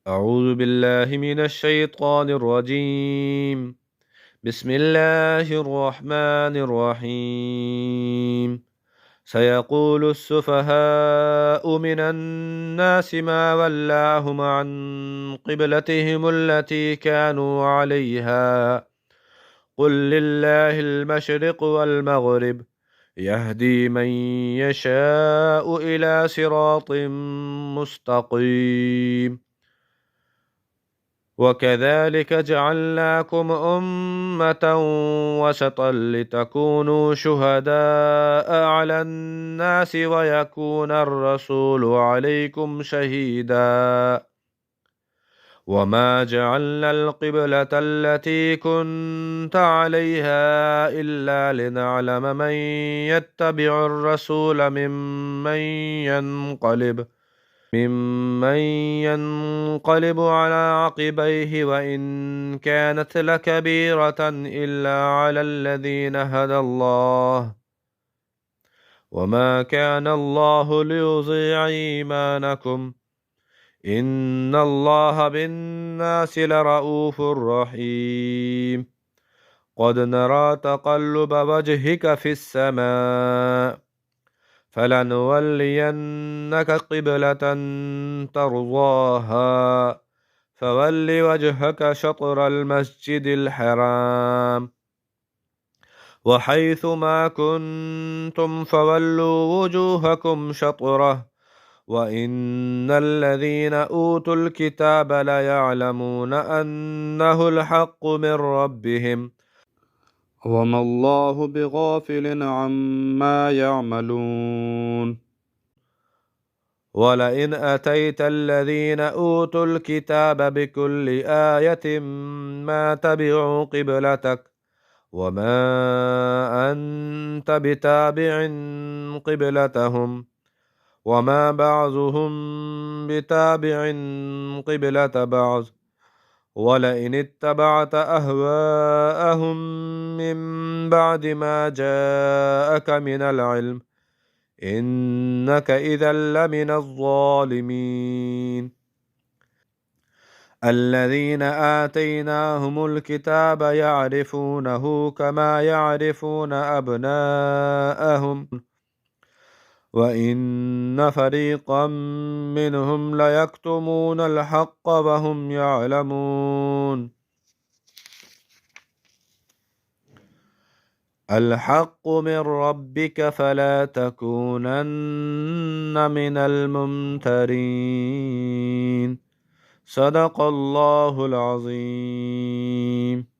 أعوذ بالله من الشيطان الرجيم. بسم الله الرحمن الرحيم. سيقول السفهاء من الناس ما ولاهم عن قبلتهم التي كانوا عليها قل لله المشرق والمغرب يهدي من يشاء إلى صراط مستقيم. وكذلك جعلناكم أمة وسطا لتكونوا شهداء على الناس ويكون الرسول عليكم شهيدا. وما جعلنا القبلة التي كنت عليها إلا لنعلم من يتبع الرسول ممن ينقلب على عقبيه وإن كانت لكبيرة إلا على الذين هدى الله وما كان الله ليضيع إيمانكم إن الله بالناس لرءوف رحيم. قد نرى تقلب وجهك في السماء فلنولينك قبلة ترضاها فول وجهك شطر المسجد الحرام وحيث ما كنتم فولوا وجوهكم شطره وإن الذين أوتوا الكتاب ليعلمون أنه الحق من ربهم وما الله بغافل عما يعملون. ولئن أتيت الذين أوتوا الكتاب بكل آية ما تبعوا قبلتك وما أنت بتابع قبلتهم وما بعضهم بتابع قبلة بعض ولئن اتبعت أهواءهم من بعد ما جاءك من العلم إنك إذا لمن الظالمين. الذين آتيناهم الكتاب يعرفونه كما يعرفون أبناءهم وإن فريقا منهم ليكتمون الحق وهم يعلمون. الحق من ربك فلا تكونن من الممترين. صدق الله العظيم.